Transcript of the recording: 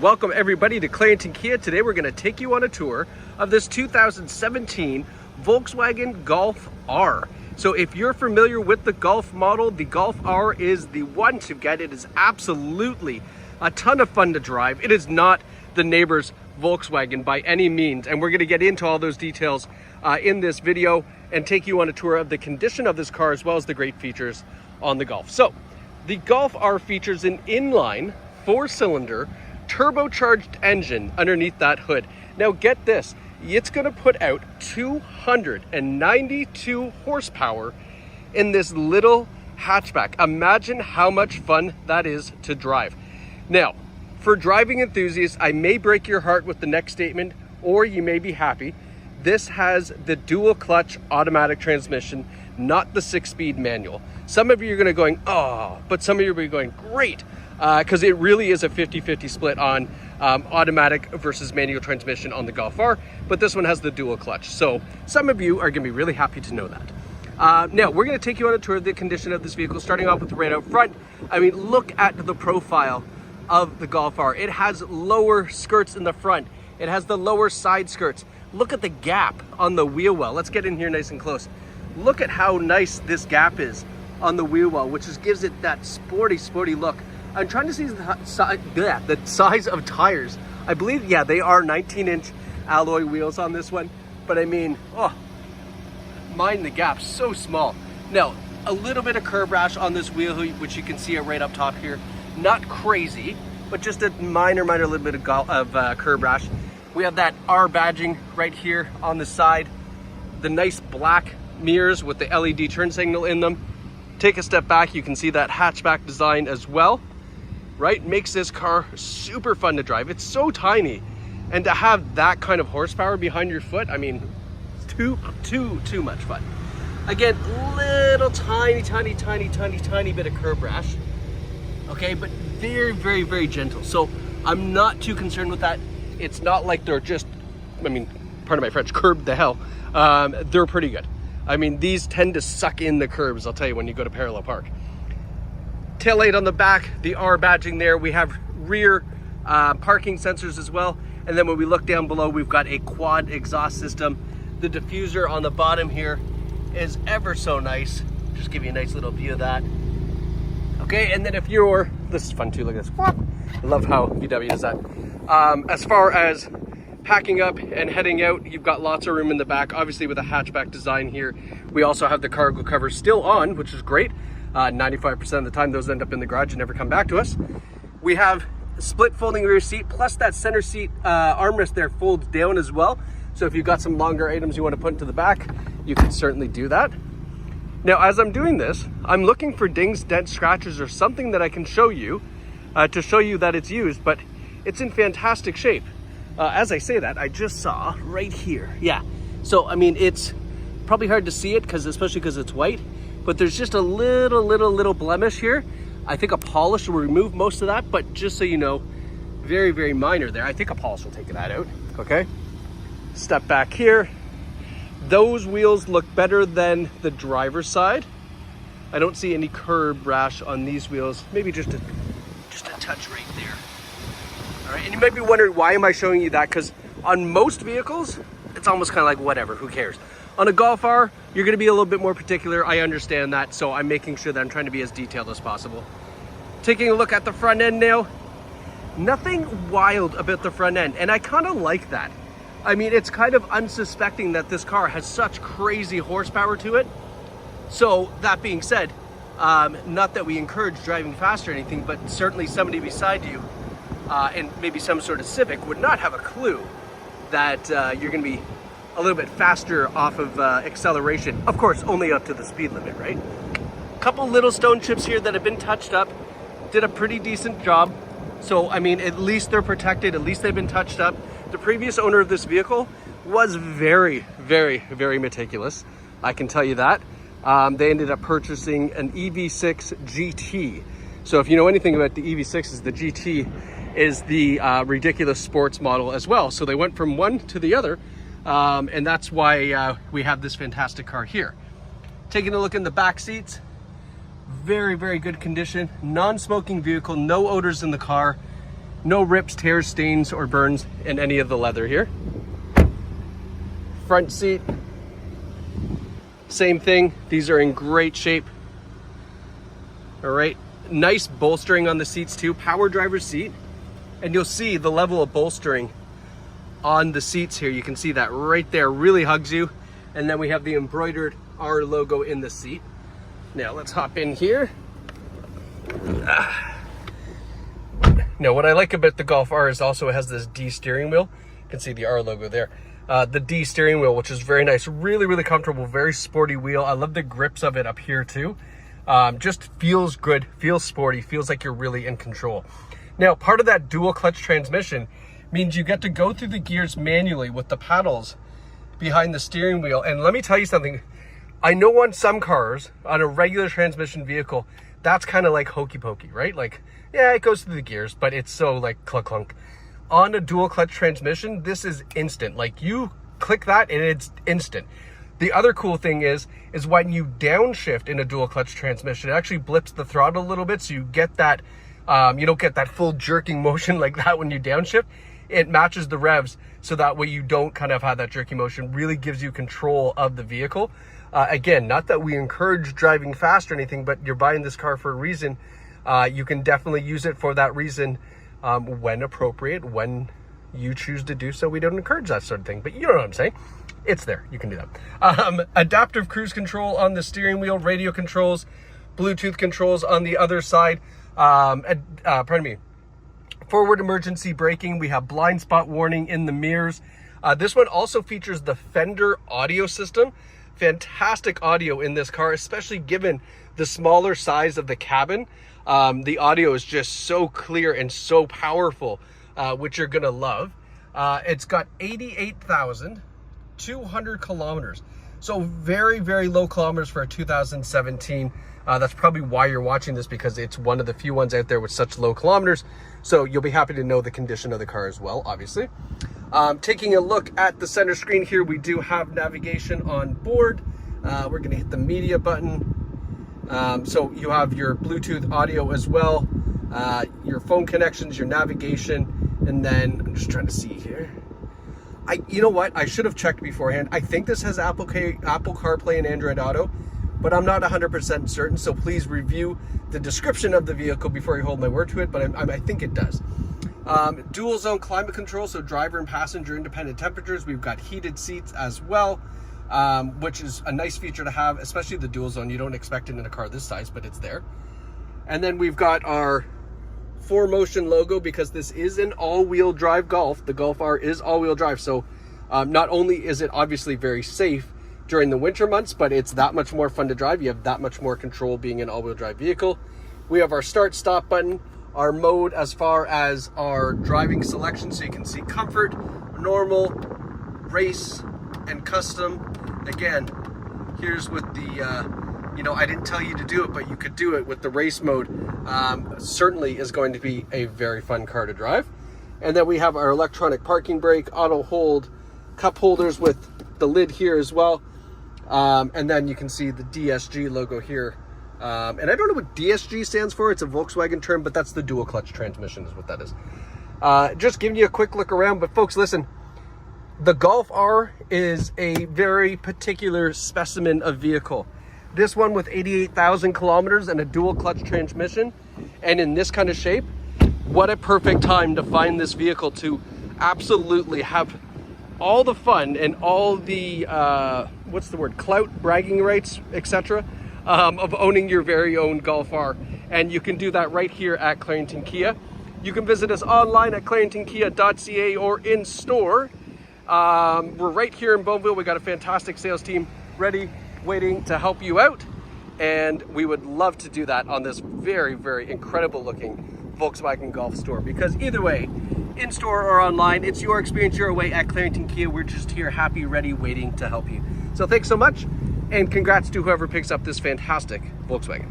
Welcome everybody to Clarington Kia. Today we're going to take you on a tour of this 2017 Volkswagen Golf R. So if you're familiar with the Golf model, the Golf R is the one to get. It is absolutely a ton of fun to drive. It is not the neighbor's Volkswagen by any means, and we're going to get into all those details in this video and take you on a tour of the condition of this car as well as the great features on the Golf. So the Golf R features an inline 4-cylinder turbocharged engine underneath that hood. Now get this, it's going to put out 292 horsepower in this little hatchback. Imagine how much fun that is to drive. Now, for driving enthusiasts, I may break your heart with the next statement, or you may be happy. This has the dual clutch automatic transmission, not the 6-speed manual. Some of you are going to going, oh, but some of you are going, great, because it really is a 50-50 split on automatic versus manual transmission on the Golf R, but this one has the dual clutch. So some of you are going to be really happy to know that. Now, we're going to take you on a tour of the condition of this vehicle, starting off with right out front. I mean, look at the profile of the Golf R. It has lower skirts in the front. It has the lower side skirts. Look at the gap on the wheel well. Let's get in here nice and close. Look at how nice this gap is on the wheel well, which just gives it that sporty look. I'm trying to see the size of tires. I believe, yeah, they are 19-inch alloy wheels on this one, but I mean, oh, mind the gap, so small. Now, a little bit of curb rash on this wheel, which you can see it right up top here. Not crazy, but just a minor little bit of curb rash. We have that R badging right here on the side. The nice black mirrors with the LED turn signal in them. Take a step back, you can see that hatchback design as well. Right, makes this car super fun to drive. It's so tiny, and to have that kind of horsepower behind your foot, I mean, too much fun. Again, little tiny bit of curb rash, okay, but very gentle. So I'm not too concerned with that. It's not like they're just, I mean, pardon my French, curbed the hell. They're pretty good. I mean, these tend to suck in the curbs, I'll tell you, when you go to parallel park. Taillight on the back, the R badging there. We have rear parking sensors as well. And then when we look down below, we've got a quad exhaust system. The diffuser on the bottom here is ever so nice. Just give you a nice little view of that. Okay, and then if you're, this is fun too, look at this. I love how VW does that. As far as packing up and heading out, you've got lots of room in the back, obviously with a hatchback design here. We also have the cargo cover still on, which is great. 95% of the time those end up in the garage and never come back to us. We have a split folding rear seat, plus that center seat armrest there folds down as well. So if you've got some longer items you want to put into the back, you can certainly do that. Now, as I'm doing this, I'm looking for dings, dents, scratches, or something that I can show you to show you that it's used, but it's in fantastic shape. As I say that, I just saw right here. Yeah, so I mean, it's probably hard to see it especially because it's white, but there's just a little blemish here. I think a polish will remove most of that, but just so you know, very minor there. I think a polish will take that out, okay? Step back here. Those wheels look better than the driver's side. I don't see any curb rash on these wheels. Maybe just a touch right there. All right, and you might be wondering, why am I showing you that? Because on most vehicles, it's almost kind of like whatever, who cares? On a Golf R, you're going to be a little bit more particular. I understand that, so I'm making sure that I'm trying to be as detailed as possible. Taking a look at the front end now, nothing wild about the front end, and I kind of like that. I mean, it's kind of unsuspecting that this car has such crazy horsepower to it. So that being said, not that we encourage driving fast or anything, but certainly somebody beside you and maybe some sort of Civic would not have a clue that you're going to be a little bit faster off of acceleration. Of course, only up to the speed limit, right? Couple little stone chips here that have been touched up. Did a pretty decent job. So, I mean, at least they're protected. At least they've been touched up. The previous owner of this vehicle was very meticulous. I can tell you that. They ended up purchasing an EV6 GT. So if you know anything about the EV6s, the GT is the ridiculous sports model as well. So they went from one to the other. And that's why we have this fantastic car here. Taking a look in the back seats, very good condition. Non-smoking vehicle, no odors in the car. No rips, tears, stains, or burns in any of the leather here. Front seat, same thing. These are in great shape. All right, nice bolstering on the seats too. Power driver's seat. And you'll see the level of bolstering on the seats here. You can see that right there, really hugs you. And then we have the embroidered R logo in the seat. Now let's hop in here. Now what I like about the Golf R is also it has this D steering wheel. You can see the R logo there. The D steering wheel, which is very nice, really, really comfortable, very sporty wheel. I love the grips of it up here too. Just feels good, feels sporty, feels like you're really in control. Now, part of that dual clutch transmission means you get to go through the gears manually with the paddles behind the steering wheel. And let me tell you something, I know on some cars, on a regular transmission vehicle, that's kind of like hokey pokey, right? Like, yeah, it goes through the gears, but it's so like clunk clunk. On a dual clutch transmission, this is instant. Like you click that and it's instant. The other cool thing is when you downshift in a dual clutch transmission, it actually blips the throttle a little bit. So you get that, you don't get that full jerking motion like that when you downshift. It matches the revs. So that way you don't kind of have that jerky motion, really gives you control of the vehicle. Again, not that we encourage driving fast or anything, but you're buying this car for a reason. You can definitely use it for that reason when appropriate, when you choose to do so. We don't encourage that sort of thing, but you know what I'm saying. It's there, you can do that. Adaptive cruise control on the steering wheel, radio controls, Bluetooth controls on the other side. Pardon me. Forward emergency braking. We have blind spot warning in the mirrors. This one also features the Fender audio system. Fantastic audio in this car, especially given the smaller size of the cabin. The audio is just so clear and so powerful, which you're gonna love. It's got 88,200 kilometers. So very, very low kilometers for a 2017. That's probably why you're watching this, because it's one of the few ones out there with such low kilometers. So you'll be happy to know the condition of the car as well, obviously. Taking a look at the center screen here, we do have navigation on board. We're gonna hit the media button. So you have your Bluetooth audio as well, your phone connections, your navigation, and then I'm just trying to see here. You know what? I should have checked beforehand. I think this has Apple CarPlay and Android Auto, but I'm not 100% certain. So please review the description of the vehicle before you hold my word to it, but I think it does. Dual zone climate control, so driver and passenger independent temperatures. We've got heated seats as well, which is a nice feature to have, especially the dual zone. You don't expect it in a car this size, but it's there. And then we've got our 4Motion logo, because this is an all-wheel drive Golf. The Golf R is all-wheel drive, so not only is it obviously very safe during the winter months, but it's that much more fun to drive. You have that much more control being an all-wheel drive vehicle. We have our start-stop button, our mode as far as our driving selection, so you can see comfort, normal, race, and custom. Again, here's with the you know, I didn't tell you to do it, but you could do it with the race mode. Certainly is going to be a very fun car to drive. And then we have our electronic parking brake, auto hold, cup holders with the lid here as well. And then you can see the DSG logo here. And I don't know what DSG stands for. It's a Volkswagen term, but that's the dual clutch transmission is what that is. Just giving you a quick look around, but folks, listen, the Golf R is a very particular specimen of vehicle. This one with 88,000 kilometers and a dual clutch transmission, and in this kind of shape, what a perfect time to find this vehicle to absolutely have all the fun and all the, what's the word, clout, bragging rights, etc. Of owning your very own Golf R. And you can do that right here at Clarington Kia. You can visit us online at claringtonkia.ca or in store. We're right here in Beauville. We got a fantastic sales team ready, waiting to help you out, and we would love to do that on this very, very incredible looking Volkswagen Golf store, because either way, in store or online, it's your experience your way at Clarington Kia. We're just here, happy, ready, waiting to help you. So thanks so much, and congrats to whoever picks up this fantastic Volkswagen.